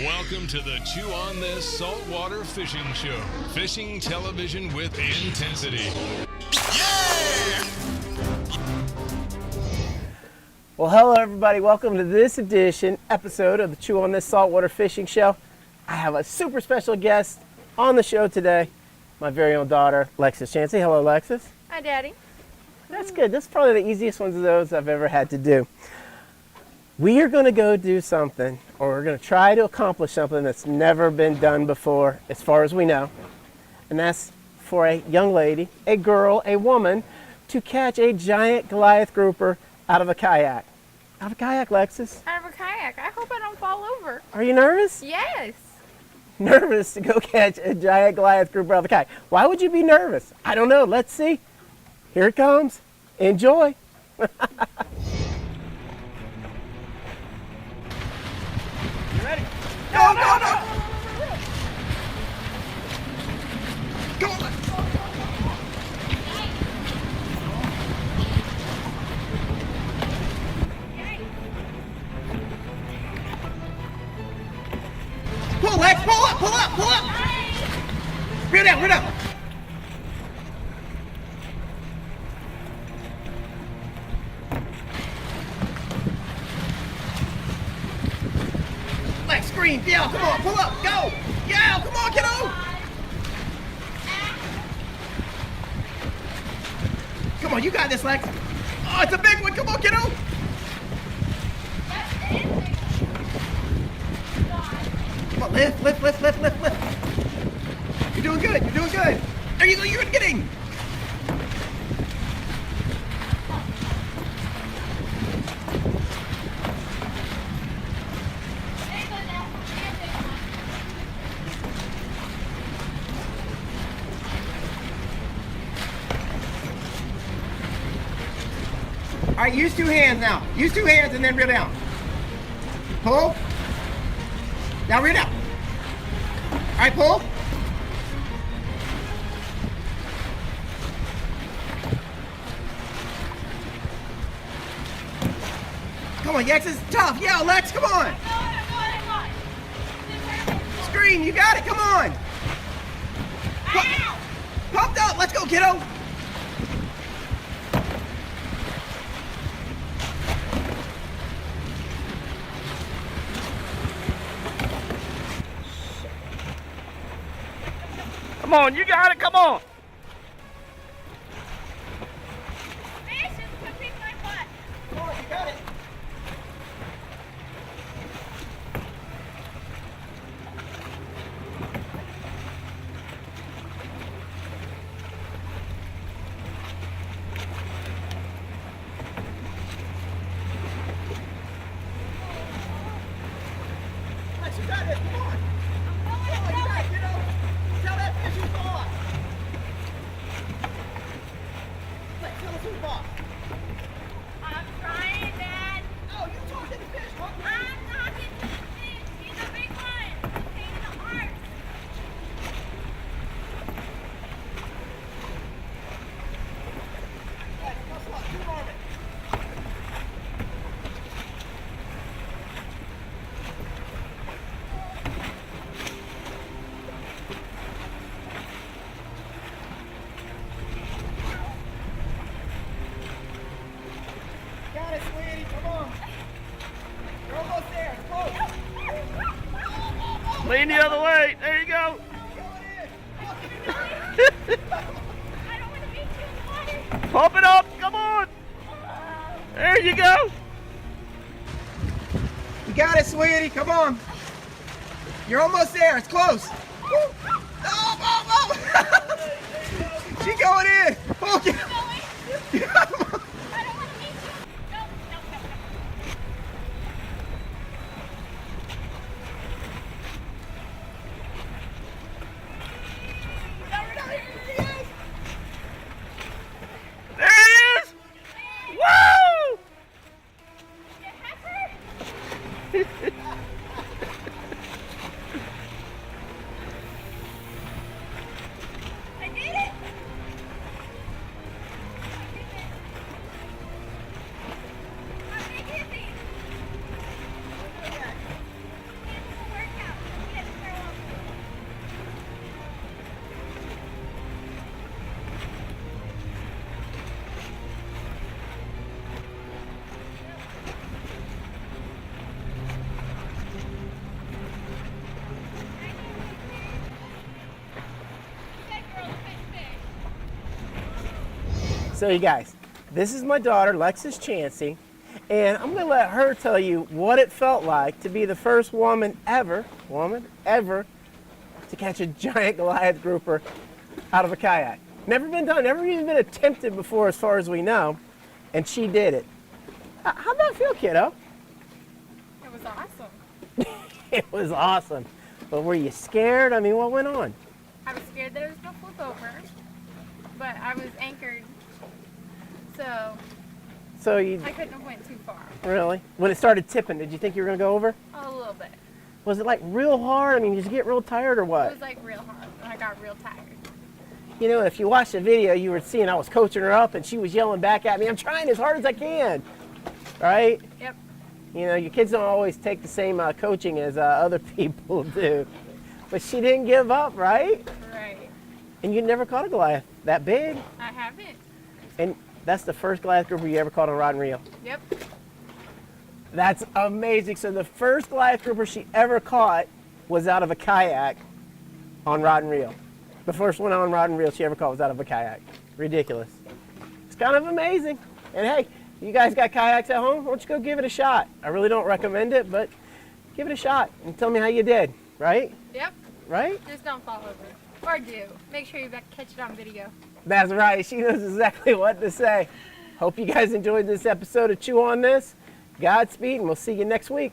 Welcome to the Chew on This Saltwater Fishing Show. Fishing television with intensity. Yeah! Well, hello everybody. Welcome to this episode of the Chew on This Saltwater Fishing Show. I have a super special guest on the show today, my very own daughter, Ben Chancey. Hello, Alexis. Hi, Daddy. That's good. That's probably the easiest ones of those I've ever had to do. We are going to go do something, or we're going to try to accomplish something that's never been done before, as far as we know. And that's for a young lady, a girl, a woman, to catch a giant Goliath grouper out of a kayak. Out of a kayak, Lexus? Out of a kayak. I hope I don't fall over. Are you nervous? Yes. Nervous to go catch a giant Goliath grouper out of a kayak. Why would you be nervous? I don't know. Let's see. Here it comes. Enjoy. Ready? Go, go, go! Go on! Pull, Lex! Pull up! Pull up! Pull up! Reel down! Reel down! Lex, scream! Yeah, come on! Pull up! Go! Yeah, come on, kiddo! Come on, you got this, Lex! Oh, it's a big one! Come on, kiddo! Come on, lift, lift, lift, lift, lift, lift. You're doing good, you're doing good. There you go, you're getting. All right, use two hands now. Use two hands and then reel down. Pull. Now reel down. All right, pull. Come on, Yex is tough. Yeah, Lex, come on. Scream, you got it. Come on. Pumped up. Let's go, kiddo. Come on, you got it. Come on. Come on, you got it. Lex, you got it. Come on. Come on, you got it, kiddo. Tell that fish who's off. Lex, tell us who's off. I'm trying, Dad. Oh, you talking to the fish. What? I'm talking to the fish. He's a big one. Pain in the heart. Lex, muscle up. Two arm it. Got it, sweetie. Come on. You're almost there. It's close. Lean the other way. There you go. Going in. I don't want to be too water. Pump it up. Come on. There you go. You got it, sweetie. Come on. You're almost there. It's close. Woo. Oh, oh, oh. She going in. Okay. I don't want to be too. No, no, no, no. There it is. Woo! It has her. workout. So you guys, this is my daughter, Lexis Chancey, and I'm gonna let her tell you what it felt like to be the first woman ever to catch a giant Goliath grouper out of a kayak. Never been done, never even been attempted before as far as we know, and she did it. How'd that feel, kiddo? It was awesome. It was awesome. But were you scared? I mean, what went on? I was scared that it was gonna flip over, but I was anchored, so You I couldn't have went too far. really? When it started tipping, did you think you were gonna go over? A little bit. Was it like real hard? I mean, did you get real tired or It what? was like real hard, and I got real tired. You know, if you watched the video, you were seeing I was coaching her up and she was yelling back at me, I'm trying as hard as I can, right? Yep. You know, your kids don't always take the same coaching as other people do. But she didn't give up, right? Right. And you never caught a Goliath that big. I haven't. And that's the first Goliath grouper you ever caught on rod and reel. Yep. That's amazing. So the first Goliath grouper she ever caught was out of a kayak on rod and reel. The first one on rod and reel she ever caught was out of a kayak. Ridiculous. It's kind of amazing. And hey, you guys got kayaks at home? Why don't you go give it a shot? I really don't recommend it, but give it a shot and tell me how you did, right? Yep. Right? Just don't fall over. Or do. Make sure you catch it on video. That's right. She knows exactly what to say. Hope you guys enjoyed this episode of Chew on This. Godspeed, and we'll see you next week.